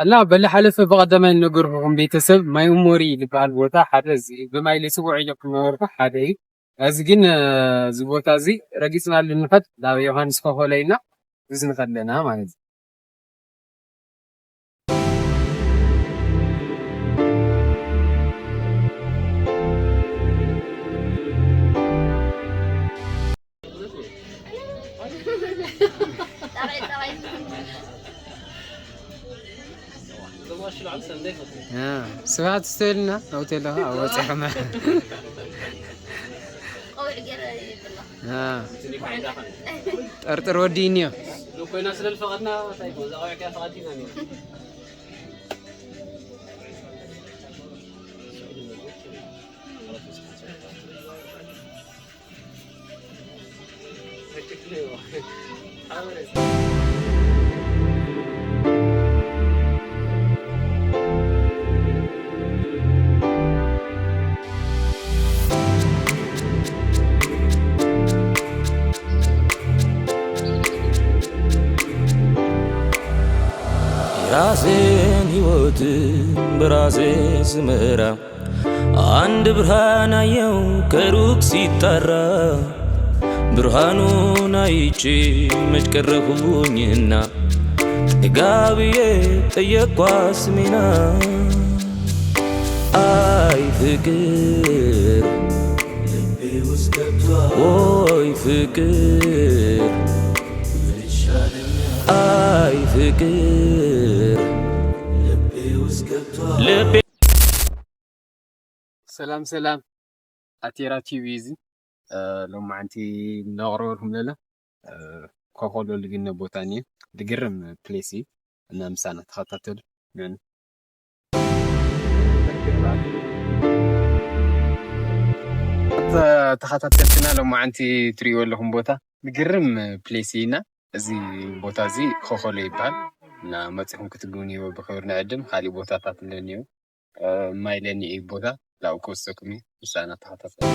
الله بل حلف بقدم النجرهم بيتسب ما يموري لبعض بوتا حدا زي بما يلسوا عيلك نورك حدا أزجن زبوتا زي رجسنا للنفط لا يوهانس كهولينا بزن خلنا ما نز سمعت ستيلنا أو تلها أو تحمل أرتر ودينيا لو كنا سلل فقدنا طيب زاوية كيف فقدنا ራሴን ሕይወት በራሴ ስመራ አንድ ብርሃን አየው ከሩቅ ሲጣራ ብርሃኑን አይቼ መች ቀረሁኝና ጋብዬ ጠየቅኳት ስሜና አይ ፍቅር ልቤ ውስጥ ገብቷል ወይ ፍቅር አይ ፍቅር ልቤ ውስጥ ገብቷል سلام سلام أتيرا تيويزي لو ما أنتي نغرورهم للا كوخولو اللي قلنا بوتانية دقرم بليسي أنا مسانا تخططل من تخططلتنا لو ما أنتي تريو لهم بوتا دقرم بليسينا زي بوتا زي كوخولو يبال نا ما تكون كتبوني وبخورنا عدم خالي بوتا تاتلنيو ما يلاني إيه بوتا لا أكوستكمي مسانا تخططل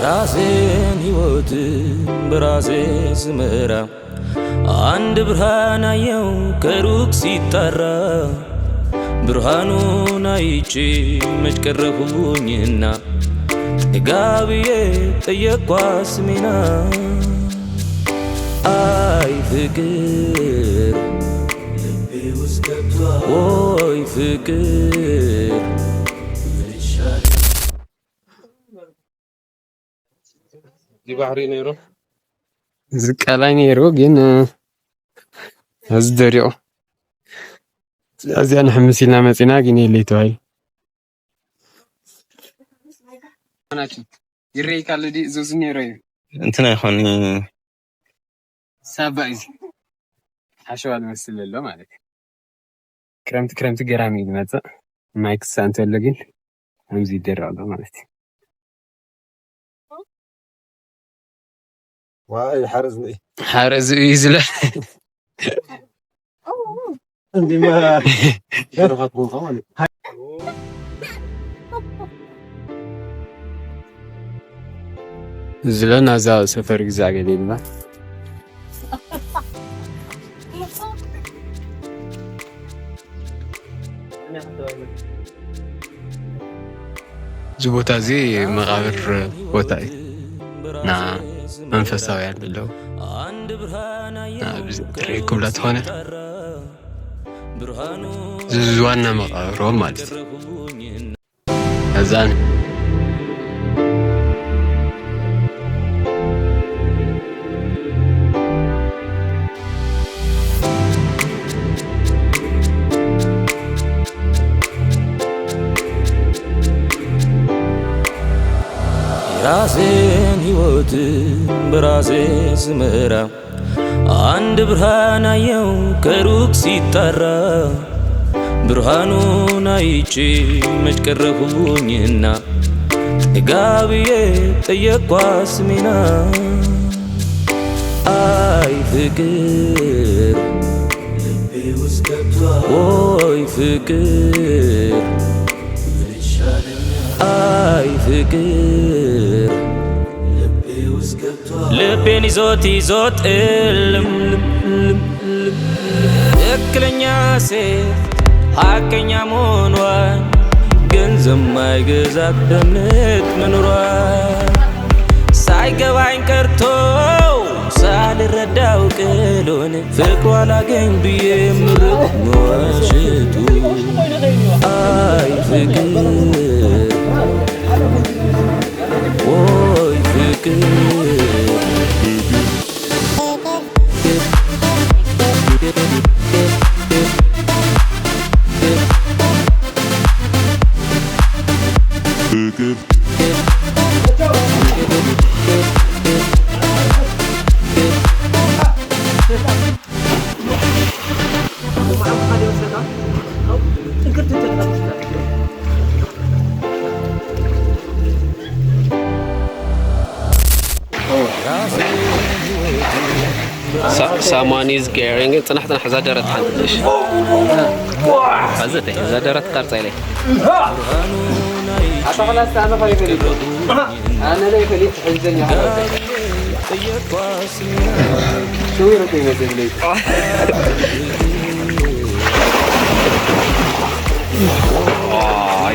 ራሴን ሕይወት በራሴ ስመራ አንድ ብርሃን አየው ከሩቅ ሲጣራ ብርሃኑን አይቼ መች ቀረሁኝና ጋብዬ ጠየቅኳት ስሜና አይ ፍቅር ልቤ ውስጥ ገብቷል ወይ ፍቅር دي بحري نيرو زكالا نيرو جن هزدريو أزيان حمسينا مسينا جني اللي توي أنا شو يري كله دي زوزني رأي انتنا يخوني سابعز حشوال مسل الله مالك كرمت جرامي ماذا مايك سانتو لجين همزي در الله مالك واي حارز يزله عندي ما يرغب مغالي زلنا زاو سفر جزاجة دي ما زبوتا زي مغابر بوتاي نعم منفساوي ያለው ትሬ ኩብላት ሆነ ዝዋና መቃብሮ ማለት እዛን ራሴን ሕይወት በራሴ ስመራ አንድ ብርሃን አየው ከሩቅ ሲጣራ ብርሃኑን አይቼ መች ቀረሁኝና ጋብዬ ጠየቅኳት ስሜና አይ ፍቅር ልቤ ወይ ፍቅር አይ ፍቅር ልቤን ይዞት እልም ትክክለኛ ሴት ሐቀኛ መሆኗን ገንዘብ ማይገዛት በእምነት መኖሯን ሳይገባኝ ቀርቶ ሳልረዳው ቅሎን ፍቅሯ ላገኝ ብዬ ምርጥ መዋሸቱ አይ ፍቅር ወይ ፍቅር Someone is carrying it. أنا حتى زادرت حدش. فزتي زادرت كارتيلي. خلاص أنا خلي فريد. أنا ليه فريد حزني على شو يرتي مثل لي؟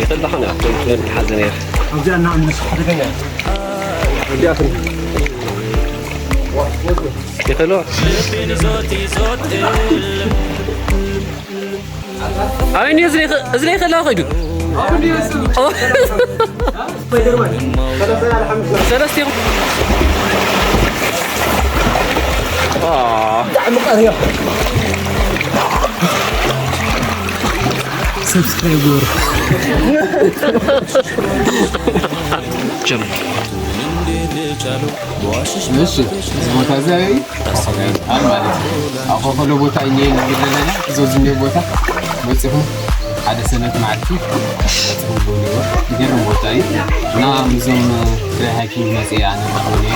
يطلع خنا كل حزني. رجعنا عند الصحراء كنا. رجع آخر. يطلع. أين أزلي خلا خيدو. ثلاث يوم. سبسكرايبر. جم. ماشي زبوتا زي أخو خلو بوتا إنين قلنا زوجني بوتا بتصيرهم هذا سنة معرفي بتصيرهم بونيوا يديرهم بوتاي نعم زم بهاكين مسيا أنا بقولي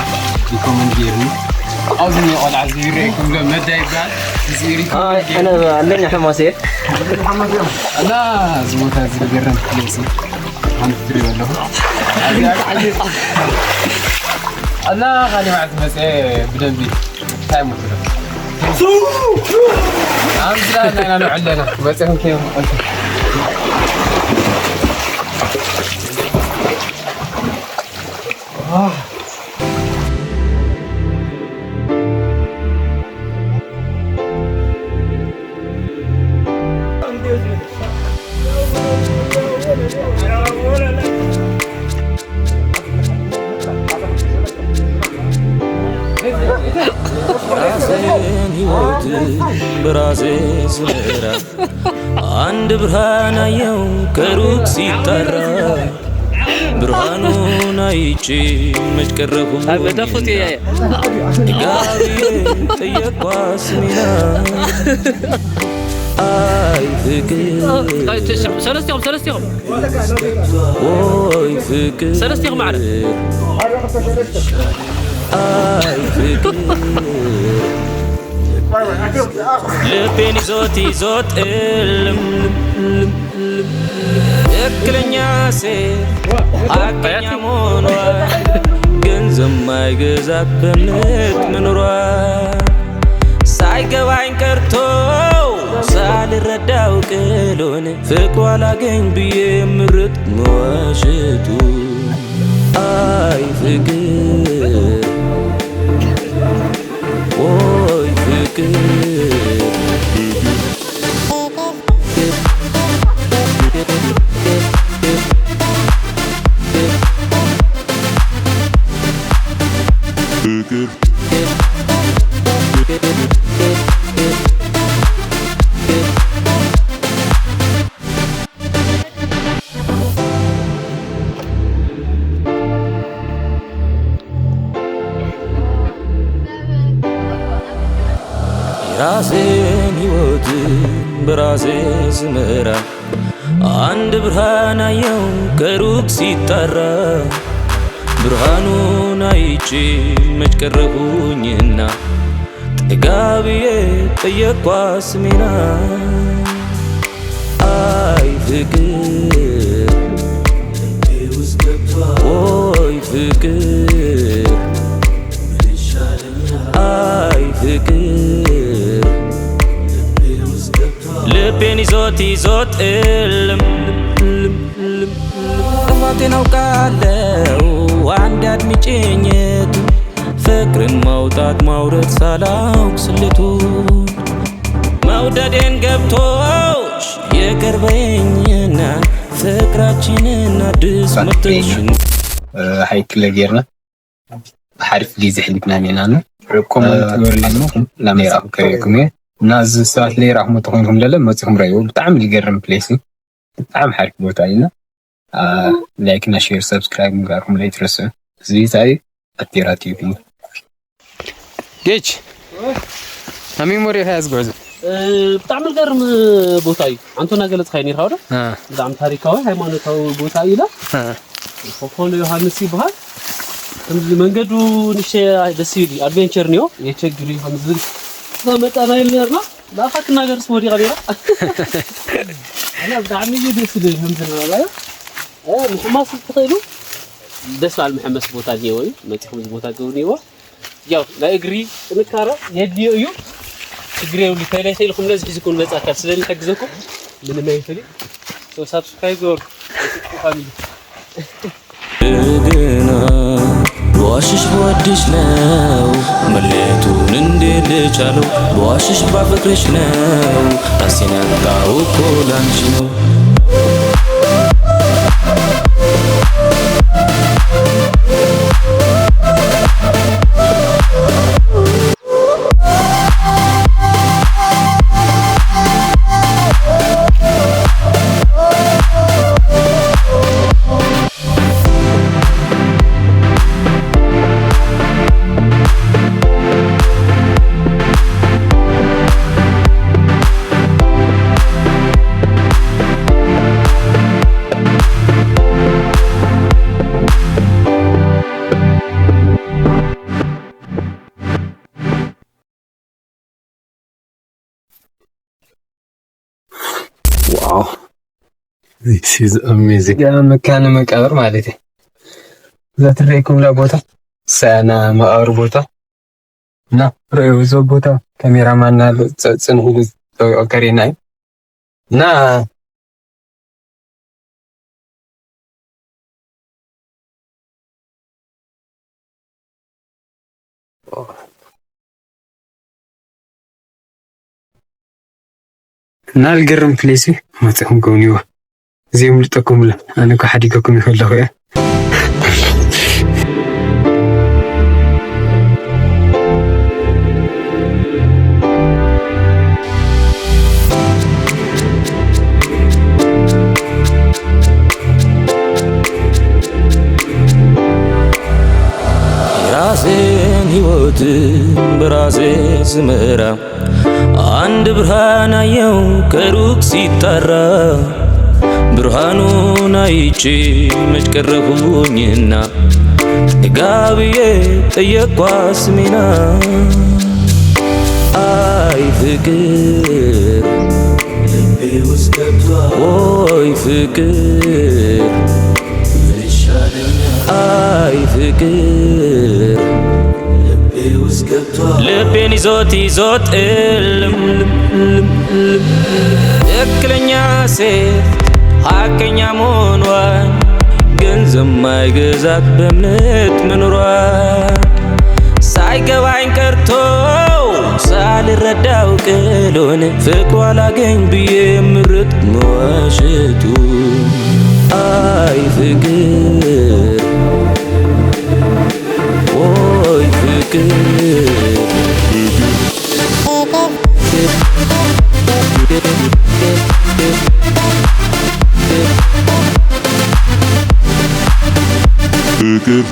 يكون ديرني أظن يقول عزيركم لما دايبان زيري أنا عندنا حماسية لا زبوتا زي بيرن ليسي هنفتري ولا هو أنا خلي معك مسيا بدنبي تايم وكذا عم زلنا أنا نعلنا بس هم كيف በራሴ ስራ አንድ ብርሃን አየው ከሩቅ ሲጠራ ብርሃኑን አይቼ መች ቀረሁኝ ጋብዬ ጠየኳት ስሜን አይ ፍቅር ሰለስቲهم ወይ ፍቅር ሰለስቲهم معنا አይ ፍቅር ልቤን ይዞት እልም ትክክለኛ ሴት ሐቀኛ መሆኗን ገንዘብ ማይገዛት በእምነት መኖሯን ሳይገባኝ ቀርቶ ሳልረዳው ቅሎን ፍቅሯ ላገኝ ብዬ ምርጥ መዋሸቱ አይ ፍቅር ወይ ፍቅር ራሴን ሕይወት በራሴ ስመራ አንድ ብርሃን አየው ከሩቅ ሲጠራ ብርሃኑን አይቼ መች ቀረሁኝና ጋብዬ ጠየኳት ስሜና አይ ፍቅር ወይ ፍቅር አይ ፍቅር ልቤን ይዞት እልም ጥፋቴን አውቃለሁ አንድ አድምጪኝት ፍቅርን ማውጣት ማውረድ ሳላውቅ ስልቱን መውደዴን ገብቶሽ የቀርበኝና ፍቅራችንን አዲስ መጥተሽን حيك لجيرنا حرف جيز حلفنا منانو ركومنت تقولنا لما يراكم كريكم ناز ساعات لي راحوا تكونهم للا ما تكون رايو بتعمل يقرم بليسي بتعمل حرف بوتاينا لايك شير سبسكرايب مقاركم لا يترسوا زي تاي التيرات يبي جيتش همي موري هاز جوز بتعمل قرم بوتاي انتونا قلت خيني هذا بتعمل تاريخاوي ሃይማኖታዊ ቦታ ይላ ፎፎሎ ዮሐንስ ይባል መንገዱ ንሽ ደስ ይል አድቬንቸር ነው የቸግሪ ዮሐንስ በመጣና ይለርና ላፋክ ነገርስ ወዲ ጋር አና በጣም ደስ ይል ህምዝና ላይ محمد ተጠይሉ ደስ አል محمد ቦታ ነው ወይ መጥፎ ቦታ ገውኒው ያው ለእግሪ እንካራ የዲዩ እዩ እግሬው ሊታይላይ ሰይልኩም ለዚህ ፊዚኩን ነጻ ካል ስለሚተግዘኩ ምንም አይፈልግ ሰብስክራይብ ወር ፋሚሊ ገና በዋሽሽ በወድሽ ነው መለቱን እንዴት ልቻለው በዋሽሽ ባፈቅርሽ ነው ራሴን ያጣው እኮ ላንቺ ነው Wow, this is amazing. يا مكان مقابر مالتي زاتريكم لا بوتا سانا مقابر بوتا نا ريوزو بوتا كاميرا مانا صنهو اوكاريناي نا نالجرم بليسي ما تكون كونيوا زي ملتكم لا انا كحديكم يخلوا يا ራሴን ህይወት በራሴ ስመራ አንድ ብርሃን አየው ከሩቅ ሲጣራ ብርሃኑን አይቼ መች ቀረሁኝና ጋብዬ ጠየኳት ስሜና አይ ፍቅር ወይ ፍቅር አይ ፍቅር ልቤን ይዞት እልም ትክክለኛ ሴት ሐቀኛ መሆኗን ገንዘብ ማይገዛት በእምነት መኖሯን ሳይገባኝ ቀርቶ ሳልረዳው ቅሎን ፍቅሯ ላገኝ ብዬ ምርጥ መዋሸቱ አይ ፍቅር ወይ ፍቅር Good.